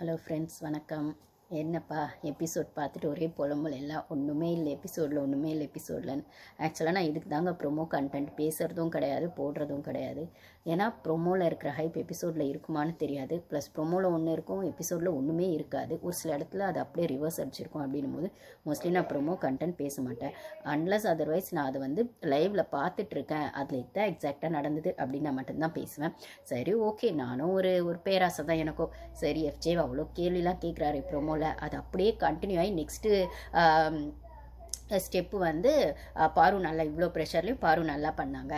Hello friends, வணக்கம். என்னப்பா episode பார்த்துட்டு ஒரே புலம்பல், எல்லாம் ஒன்றுமே இல்லை எபிசோடில்னு. ஆக்சுவலாக நான் இதுக்கு தாங்க ப்ரொமோ கண்டென்ட் பேசுகிறதும் கிடையாது, போடுறதும் கிடையாது. ஏன்னா ப்ரொமோவில் இருக்கிற ஹைப் எபிசோடில் இருக்குமான்னு தெரியாது. ப்ளஸ் ப்ரொமோவில் ஒன்று இருக்கும், எபிசோடில் ஒன்றுமே இருக்காது. ஒரு சில இடத்துல அது அப்படியே ரிவர்ஸ் அடிச்சிருக்கும். அப்படின்னும் போது மோஸ்ட்லி நான் ப்ரொமோ கண்டென்ட் பேச மாட்டேன். அன்லஸ் அதர்வைஸ் நான் அதை வந்து லைவில் பார்த்துட்ருக்கேன், அதில் இதான் எக்ஸாக்டாக நடந்தது அப்படின்னு நான் மட்டும்தான் பேசுவேன். சரி, ஓகே, நானும் ஒரு பேராசை தான் எனக்கும். சரி, எஃப்ஜே அவ்வளோ கேள்விலாம் கேட்குறாரு ப்ரொமோவில், அது அப்படியே கண்டினியூ ஆகி நெக்ஸ்ட்டு ஸ்டெப்பு வந்து பாரு நல்லா இவ்வளோ ப்ரெஷர்லேயும் பாரு நல்லா பண்ணாங்க.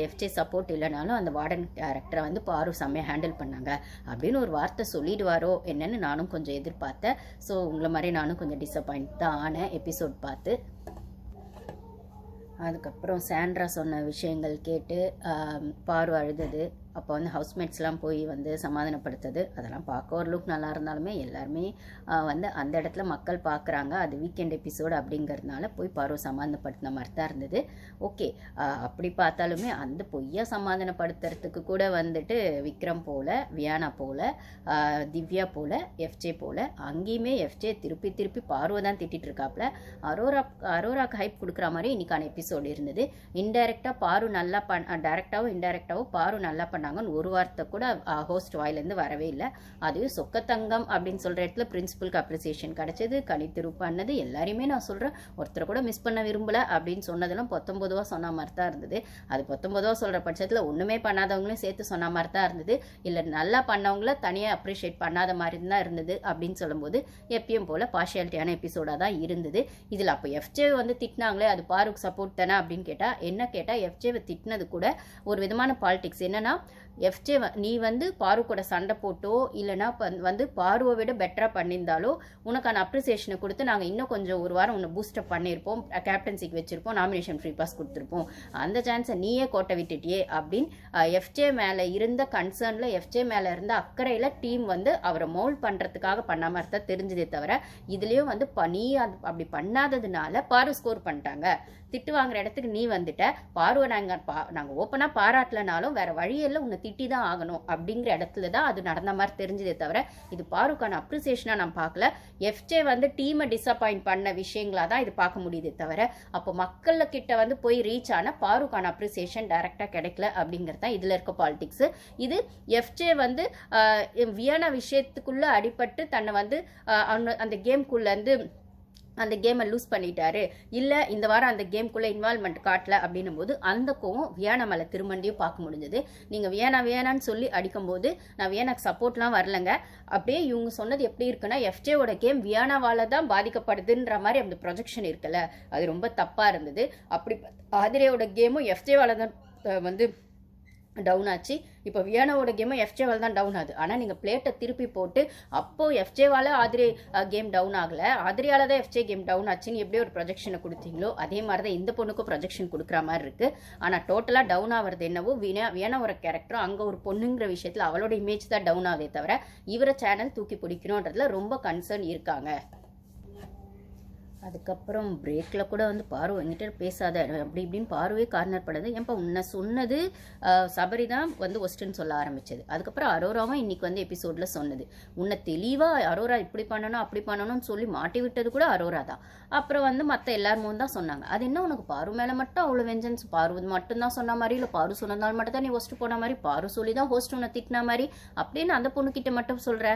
எஃப்ஜே சப்போர்ட் இல்லைனாலும் அந்த வார்டன் கேரக்டரை வந்து பாரு செம்மையாக ஹேண்டில் பண்ணாங்க அப்படின்னு ஒரு வார்த்தை சொல்லிடுவாரோ என்னன்னு நானும் கொஞ்சம் எதிர்பார்த்தேன். ஸோ உங்களை மாதிரி நானும் கொஞ்சம் டிசப்பாயிண்ட் தான் ஆனேன் எபிசோட் பார்த்து. அதுக்கப்புறம் சாண்ட்ரா சொன்ன விஷயங்கள் கேட்டு பாரு அழுதது. அப்போ வந்து ஹவுஸ்மேட்ஸ்லாம் போய் வந்து சமாதானப்படுத்துது. அதெல்லாம் பார்க்க ஒரு லுக் நல்லா இருந்தாலுமே எல்லாருமே வந்து அந்த இடத்துல மக்கள் பார்க்குறாங்க, அது வீக்கெண்ட் எபிசோடு அப்படிங்கிறதுனால போய் பாரு சமாதானப்படுத்தின மாதிரி தான் இருந்தது. ஓகே, அப்படி பார்த்தாலுமே அந்த பொய்யா சமாதானப்படுத்துறதுக்கு கூட வந்துட்டு விக்ரம் போல், வியானா போல், திவ்யா போல், எஃப்ஜே போல், அங்கேயுமே எஃப்ஜே திருப்பி பாருவை தான் திட்டிகிட்டு இருக்காப்புல. அரோராக்கு ஹைப் கொடுக்குற மாதிரி இன்றைக்கான எபிசோடு இருந்தது. இன்டைரக்டாக பாரு நல்லா டைரெக்டாகவும் இன்டைரக்டாகவும் பாரு நல்லா பண்ணாங்கன்னு ஒரு வார்த்தை கூட ஹோஸ்ட் வாயிலேருந்து வரவே இல்லை. அதுவும் சொக்கத்தங்கம் அப்படின்னு சொல்கிற இடத்துல பிரின்சிபலுக்கு அப்ரிசியேஷன் கிடைச்சது, கனித்திரு பண்ணது, எல்லாரையுமே நான் சொல்கிறேன், ஒருத்தரை கூட மிஸ் பண்ண விரும்பலை அப்படின்னு சொன்னதெல்லாம் 19 சொன்ன மாதிரி தான் இருந்தது. அது 19 சொல்கிற பட்சத்தில் ஒன்றுமே பண்ணாதவங்களையும் சேர்த்து சொன்ன மாதிரி தான் இருந்தது. இல்லை நல்லா பண்ணவங்கள தனியாக அப்ரிஷியேட் பண்ணாத மாதிரி தான் இருந்தது அப்படின்னு சொல்லும்போது எப்பயும் போல் பார்ஷியாலிட்டியான எபிசோடாக தான் இருந்தது. இதில் அப்போ எஃப்ஜே வந்து திட்டினாங்களே, அது பாருக்கு சப்போர்ட் தானே அப்படின்னு கேட்டால் எஃப்ஜேவை திட்டினது கூட ஒரு விதமான பாலிடிக்ஸ். என்னன்னா, எஃப்ஜே நீ வந்து பாரு கூட சண்டை போட்டோ இல்லைனா வந்து பாருவை விட பெட்டராக பண்ணியிருந்தாலோ உனக்கான அப்ரிசியேஷனை கொடுத்து நாங்கள் இன்னும் கொஞ்சம் ஒரு வாரம் உன்னை பூஸ்டப் பண்ணியிருப்போம், கேப்டன்சிக்கு வச்சுருப்போம், நாமினேஷன் ஃப்ரீ பாஸ் கொடுத்துருப்போம், அந்த சான்ஸை நீயே கோட்டை விட்டுட்டியே அப்படின்னு எஃப்ஜே மேலே இருந்த கன்சர்னில், எஃப்ஜே மேலே இருந்த அக்கறையில் டீம் வந்து அவரை மோல்ட் பண்ணுறதுக்காக பண்ண மாதிரி தான் தெரிஞ்சதே தவிர, இதுலேயும் வந்து நீ அப்படி பண்ணாததுனால பாரு ஸ்கோர் பண்ணிட்டாங்க. திட்டு வாங்குற இடத்துக்கு நீ வந்துட்ட, பாருவை நாங்கள் ஓப்பனாக பாராட்டலனாலும் வேற வழியில் உன்னை திட்டி தான் ஆகணும் அப்படிங்கிற இடத்துல தான் அது நடந்த மாதிரி தெரிஞ்சதே தவிர, இது பாருக்கான அப்ரிசியேஷனாக நான் பார்க்கல. எஃப்ஜே வந்து டீமை டிசப்பாயிண்ட் பண்ண விஷயங்களா தான் இது பார்க்க முடியுதே தவிர, அப்போ மக்கள்கிட்ட வந்து போய் ரீச் ஆன பாருக்கான அப்ரிசியேஷன் டைரெக்டாக கிடைக்கல அப்படிங்கிறது தான் இதில் இருக்க பாலிடிக்ஸ். இது எஃப்ஜே வந்து வியானா விஷயத்துக்குள்ளே அடிபட்டு தன்னை வந்து அந்த கேம்குள்ளேருந்து அந்த கேமை லூஸ் பண்ணிட்டாரு, இல்லை இந்த வாரம் அந்த கேம்குள்ளே இன்வால்மெண்ட் காட்டல அப்படின்னும் போது அந்த கோவம் வியானா மேலே திருமண்டியும் பார்க்க முடிஞ்சது. நீங்கள் வியானான்னு சொல்லி அடிக்கும்போது நான் வியானாக்கு சப்போர்ட்லாம் வரலங்க. அப்படியே இவங்க சொன்னது எப்படி இருக்குன்னா, எஃப்ஜேவோட கேம் வியானாவால் தான் பாதிக்கப்படுதுன்ற மாதிரி அந்த ப்ரொஜெக்ஷன் இருக்குல்ல, அது ரொம்ப தப்பாக இருந்தது. அப்படி ஆதிரேயோட கேமும் எஃப்ஜேவால் தான் வந்து டவுன் ஆச்சு. இப்போ வியானாவோட கேமும் எஃப்ஜேவால் தான் டவுன் ஆகுது. ஆனால் நீங்கள் பிளேட்டை திருப்பி போட்டு அப்போது எஃப்ஜேவால் ஆதிரே கேம் டவுன் ஆகலை, ஆதிரியால் தான் எஃப்ஜே கேம் டவுன் ஆச்சுன்னு எப்படி ஒரு ப்ரொஜெக்ஷனை கொடுத்தீங்களோ அதே மாதிரி தான் இந்த பொண்ணுக்கும் ப்ரொஜெக்ஷன் கொடுக்குற மாதிரி இருக்குது. ஆனால் டோட்டலாக டவுன் ஆகிறது என்னவோ வியானாவோட கேரக்டரும் அங்கே ஒரு பொண்ணுங்கிற விஷயத்தில் அவளோட இமேஜ் தான் டவுன் ஆகுதே தவிர இவரை சேனல் தூக்கி பிடிக்கணுன்றதுல ரொம்ப கன்சர்ன் இருக்காங்க. அதுக்கப்புறம் பிரேக்கில் கூட வந்து பாரு என்கிட்ட பேசாத அப்படி இப்படின்னு பாருவே கார்னர் பண்ணது. ஏன்ப்பா உன்னை சொன்னது சபரி தான் வந்து ஒஸ்ட்டுன்னு சொல்ல ஆரம்பிச்சது. அதுக்கப்புறம் அரோராவும் இன்னைக்கு வந்து எபிசோடில் சொன்னது, உன்னை தெளிவாக அரோரா இப்படி பண்ணணும் அப்படி பண்ணணும்னு சொல்லி மாட்டி விட்டது கூட அரோரா தான். அப்புறம் வந்து மற்ற எல்லாருமும் தான் சொன்னாங்க. அது என்ன உனக்கு பாரு மேலே மட்டும் அவ்வளோ வெஞ்சன்ஸ், பாரு மட்டும்தான் சொன்ன மாதிரி, இல்லை பாரு சொன்னதால் மட்டும் தான் நீ ஹோஸ்ட் போன மாதிரி, பாரு சொல்லி தான் ஹோஸ்ட் உன்னை திட்டின மாதிரி அப்படின்னு அந்த பொண்ணுக்கிட்ட மட்டும் சொல்கிற.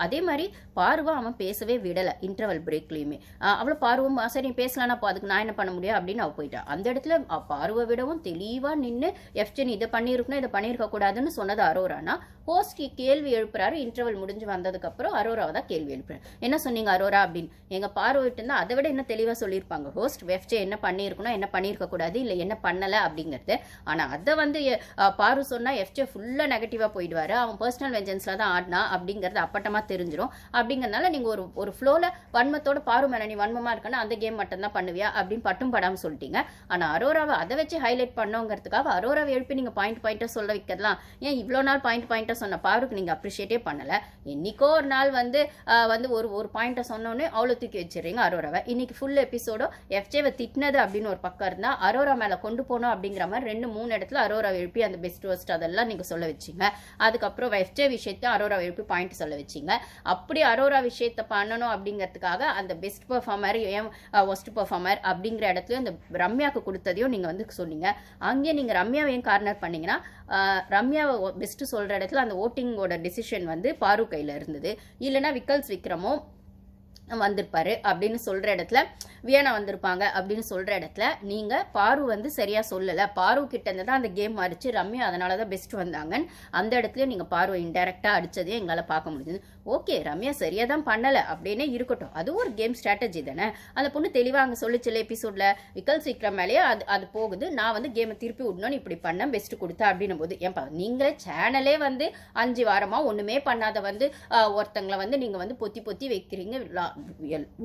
அதே மாதிரி பாருவா அவன் பேசவே விடலை இன்டர்வல் பிரேக்லேயுமே. அவளை பாருவும் சரி பேசலாம்னா அதுக்கு நான் என்ன பண்ண முடியும் அப்படின்னு அவ போயிட்டான். அந்த இடத்துல பாருவை விடவும் தெளிவாக நின்று எஃப்ஜே இதை பண்ணியிருக்கணும் இதை பண்ணியிருக்க கூடாதுன்னு சொன்னது அரோரானா, ஹோஸ்ட் கேள்வி எழுப்புறாரு. இன்டர்வல் முடிஞ்சு வந்ததுக்கப்புறம் அரோராவை தான் கேள்வி எழுப்புறாரு. என்ன சொன்னீங்க அரோரா அப்படின்னு. எங்கள் பார்வைட்டு இருந்தால் அதை விட என்ன தெளிவாக சொல்லியிருப்பாங்க ஹோஸ்ட், எஃப்ஜே என்ன பண்ணியிருக்கணும் என்ன பண்ணியிருக்க கூடாது இல்லை என்ன பண்ணலை அப்படிங்கிறது. ஆனால் அதை வந்து பாரு சொன்னால் எஃப்ஜே ஃபுல்லாக நெகட்டிவாக போயிடுவார், அவன் பர்சனல் வெஞ்சன்ஸில் தான் ஆடினா அப்படிங்கிறது அப்பட்டமாக தெரிஞ்சிடும். அப்படிங்கிறதுனால நீங்கள் ஒரு ஃப்ளோவில் வன்மத்தோட பாரு மேலே நீ வன்மமாக ஆர்வமாக இருக்கேன்னா அந்த கேம் மட்டும்தான் பண்ணுவியா அப்படின்னு பட்டும் படாமல் சொல்லிட்டீங்க. ஆனால் அரோராவை அதை வச்சு ஹைலைட் பண்ணோங்கிறதுக்காக அரோராவை எழுப்பி நீங்கள் பாயிண்ட்டாக சொல்ல வைக்கலாம். ஏன் இவ்வளோ நாள் பாயிண்ட்டாக சொன்ன பாருக்கு நீங்கள் அப்ரிஷியேட்டே பண்ணலை. என்னைக்கோ ஒரு நாள் வந்து ஒரு பாயிண்ட்டை சொன்னோன்னே அவ்வளோ தூக்கி வச்சிடுறீங்க அரோராவை. இன்னைக்கு ஃபுல் எபிசோடோ எஃப்ஜேவை திட்டினது அப்படின்னு ஒரு பக்கம் இருந்தால் அரோரா மேலே கொண்டு போனோம் அப்படிங்கிற மாதிரி 2-3 இடத்துல அரோராவை எழுப்பி அந்த பெஸ்ட் ஒஸ்ட் அதெல்லாம் நீங்கள் சொல்ல வச்சிங்க. அதுக்கப்புறம் எஃப்ஜே விஷயத்தை அரோராவை எழுப்பி பாயிண்ட் சொல்ல வச்சிங்க. அப்படி அரோரா விஷயத்தை பண்ணணும் அப்படிங்கிறதுக்காக அந்த பெஸ்ட் பெர்ஃபார்மர் ஏன் ஒஸ்ட் பெர்ஃபார்மர் அப்படிங்கிற இடத்துலையும் அந்த ரம்யாவுக்கு கொடுத்ததையும் நீங்கள் வந்து சொன்னீங்க. அங்கேயே நீங்கள் ரம்யாவை ஏன் கார்னர் பண்ணீங்கன்னா ரம்யாவை பெஸ்ட்டு சொல்கிற இடத்துல அந்த ஓட்டிங்கோட டிசிஷன் வந்து பாரு கையில் இருந்தது. இல்லைன்னா விக்ரமும் வந்திருப்பாரு அப்படின்னு சொல்கிற இடத்துல வியனா வந்திருப்பாங்க அப்படின்னு சொல்கிற இடத்துல நீங்கள் பாரு வந்து சரியாக சொல்லலை. பாரு கிட்ட இருந்து தான் அந்த கேம் மாறிச்சு. ரம்யா அதனால தான் பெஸ்ட் வந்தாங்கன்னு அந்த இடத்துல நீங்கள் பாருவை இன்டெரக்டாக அடித்ததையும் எங்களால் பார்க்க முடியுது. ஓகே, ரம்யா சரியாக தான் பண்ணலை அப்படின்னே இருக்கட்டும், அது ஒரு கேம் ஸ்ட்ராட்டஜி தானே. அந்த பொண்ணு தெளிவாக அங்கே சொல்லிச்சில்ல எபிசோடில் விக்ரம் மேலேயே அது போகுது. நான் வந்து கேமை திருப்பி விடணும்னு இப்படி பண்ணேன், பெஸ்ட்டு கொடுத்தா அப்படின்னும் போது ஏன்பா நீங்களே சேனலே வந்து 5 வாரமாக ஒன்றுமே பண்ணாத வந்து ஒருத்தங்களை வந்து நீங்கள் வந்து பொத்தி வைக்கிறீங்க.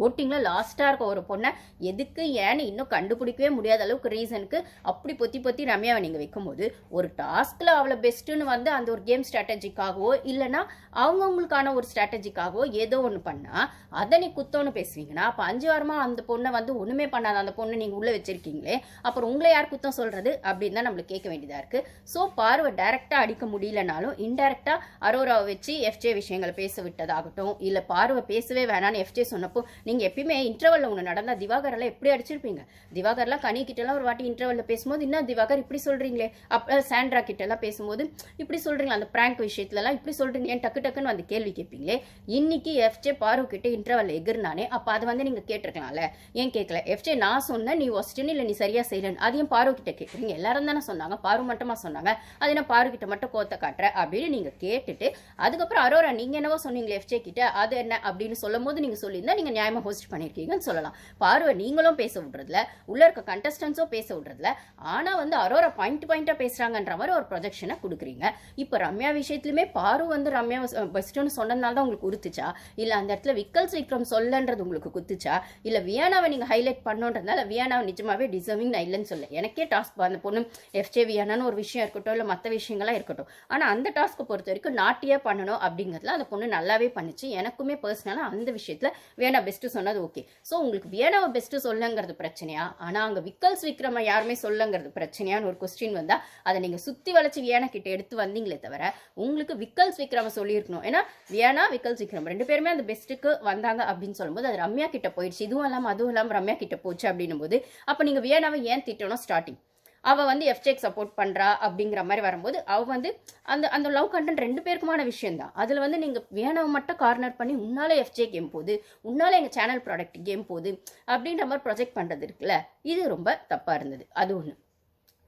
ஓட்டிங்கில் லாஸ்ட்டாக இருக்க ஒரு பொண்ணை எதுக்கு ஏன்னு இன்னும் கண்டுபிடிக்கவே முடியாத அளவுக்கு ரீசனுக்கு அப்படி பொத்தி ரம்யாவை நீங்கள் வைக்கும்போது ஒரு டாஸ்கில் அவ்வளோ பெஸ்ட்டுன்னு வந்து அந்த ஒரு கேம் ஸ்ட்ராட்டஜிக்காகவோ இல்லைன்னா அவங்கவுங்களுக்கான ஒரு ஸ்ட்ராட்டஜிக்காகவோ ஏதோ ஒன்று பண்ணால் அதை நீ குத்தோன்னு பேசுவீங்கன்னா அப்போ 5 வாரமாக அந்த பொண்ணை வந்து ஒன்றுமே பண்ணாத அந்த பொண்ணை நீங்கள் உள்ளே வச்சிருக்கீங்களே, அப்புறம் உங்களை யார் குத்தம் சொல்கிறது அப்படின்னு தான் நம்மளுக்கு கேட்க வேண்டியதாக இருக்குது. ஸோ பார்வை டைரெக்டாக அடிக்க முடியலனாலும் இன்டெரக்டாக அரோராவை வச்சு எஃப்ஜே விஷயங்களை பேச விட்டதாகட்டும், இல்லை பார்வை பேசவே வேணான்னு எஃப்ஜே சொன்னப்போ நீங்கள் எப்பயுமே இன்டர்வலில் ஒன்று நடந்தால் திவாகரெல்லாம் எப்படி அடிச்சிருப்பீங்க. திவாகர்லாம் கனி கிட்டலாம் ஒரு வாட்டி இன்டர்வலில் பேசும்போது இன்னும் திவாகர் இப்படி சொல்கிறீங்களே, அப்போ சாண்ட்ரா கிட்டலாம் பேசும்போது இப்படி சொல்கிறீங்களா, அந்த பிராங்க் விஷயத்துலலாம் இப்படி சொல்கிறீங்க ஏன் டக்குன்னு வந்து கேள்வி கேட்பீங்களே. இன்னைக்கு எஃப்ஜே பாரு கிட்ட இன்டர்வல் எகிர்னானே, அப்போ அதை வந்து நீங்கள் கேட்டிருக்கலாம்ல, ஏன் கேட்கல. எஃப்ஜே நான் சொன்னேன் நீ ஒஸ்ட்டுன்னு இல்லை நீ சரியாக செய்யலன்னு, அதையும் பாரு கிட்ட கேட்குறீங்க. எல்லாரும் தானே சொன்னாங்க, பாரு மட்டுமா சொன்னாங்க, அது என்ன பாரு கிட்ட மட்டும் கோத்த காட்டுற அப்படின்னு நீங்கள் கேட்டுட்டு அதுக்கப்புறம் அரோரா நீங்கள் என்னவோ சொன்னீங்களே எஃப்ஜே கிட்ட அது என்ன அப்படின்னு சொல்லும் போது நீங்கள் சொல்லியிருந்தா நீங்கள் நியாயமாக ஹோஸ்ட் பண்ணியிருக்கீங்கன்னு சொல்லலாம். பார்வை நீங்களும் பேச விட்றதுல உள்ள இருக்க கண்டஸ்டன்ஸும் பேச விட்றதுல ஆனால் வந்து அரோரா பாயிண்டாக பேசுகிறாங்கன்ற மாதிரி ஒரு ப்ரொஜெக்ஷனை கொடுக்குறீங்க. இப்போ ரம்யா விஷயத்துலையுமே பாரு வந்து ரம்யா பெஸ்ட்டுன்னு சொன்னதுனால தான் உங்களுக்கு உறுத்துச்சா, இல்லை அந்த இடத்துல விக்ரம் சொல்லன்றது உங்களுக்கு குத்துச்சா, இல்லை வியானாவை நீங்கள் ஹைலைட் பண்ணோன்றதுனால வியானாவை நிஜமாவே டிசர்விங் நான் இல்லைன்னு சொல்ல. எனக்கே டாஸ்க் அந்த பொண்ணு எஃப்ஜே வியானான்னு ஒரு விஷயம் இருக்கட்டும் இல்லை மற்ற விஷயங்கள்லாம் இருக்கட்டும், ஆனால் அந்த டாஸ்க்கை பொறுத்த வரைக்கும் நாட்டியாக பண்ணணும் அப்படிங்கிறதுல அந்த பொண்ணு நல்லாவே பண்ணிச்சு. எனக்குமே பர்சனலாக அந்த விஷயத்தில் வியானா பெஸ்ட்டு சொன்னது ஓகே. ஸோ உங்களுக்கு வியானாவை பெஸ்ட்டு சொல்லுங்கிறது பிரச்சனையா, ஆனால் அங்கே விக்ரமை யாருமே சொல்லுங்கிறது பிரச்சனையான்னு ஒரு கொஸ்டின் வந்தால் அதை நீங்கள் சுற்றி வளைச்சி வியானா கிட்ட எடுத்து வந்தீங்களே தவிர உங்களுக்கு விக்ரமை சொல்லியிருக்கணும். ஏன்னா வியானா விக்ரம் 2 பேருமே அந்த பெஸ்ட்டுக்கு வந்தாங்க அப்படின்னு சொல்லும்போது அது ரம்யா கிட்ட போயிடுச்சு. இதுவும் இல்லாமல் அதுவும் இல்லாமல் ரம்யா கிட்ட போச்சு அப்படின்னும் போது அப்போ நீங்கள் வியானாவை ஏன் திட்டணும் ஸ்டார்டிங். அவள் வந்து எஃப்ஜேக்கு சப்போர்ட் பண்ணுறா அப்படிங்கிற மாதிரி வரும்போது அவள் வந்து அந்த லவ் கண்டென்ட் 2 பேருக்குமான விஷயம் தான். அதில் வந்து நீங்கள் வியானாவை மட்டும் கார்னர் பண்ணி உன்னால எஃப்ஜே கேம் போகுது, உன்னால எங்கள் சேனல் ப்ராடக்ட் கேம் போகுது அப்படின்ற மாதிரி ப்ரொஜெக்ட் பண்ணுறது இருக்குல்ல, இது ரொம்ப தப்பாக இருந்தது. அது ஒன்று.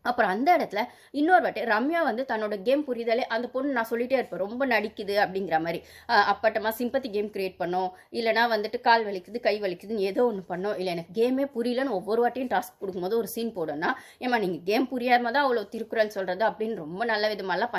அப்புறம் அந்த இடத்துல இன்னொரு வாட்டி ரம்யா வந்து தன்னோட கேம் புரிதலே அந்த பொண்ணு நான் சொல்லிட்டே இருப்பேன் ரொம்ப நடிக்குது அப்படிங்கிற மாதிரி அப்பட்டமாக சிம்பத்தி கேம் கிரியேட் பண்ணோம், இல்லைனா வந்துட்டு கால் வலிக்குது கை வலிக்குதுன்னு ஏதோ ஒன்று பண்ணோம், இல்லை எனக்கு கேமே புரியலன்னு ஒவ்வொரு வாட்டியும் டாஸ்க் கொடுக்கும்போது ஒரு சீன் போடணும்னா ஏமா நீங்கள் கேம் புரியாமல் தான் அவ்வளோ திருக்குறள் சொல்கிறது அப்படின்னு ரொம்ப நல்ல விதமாலாம்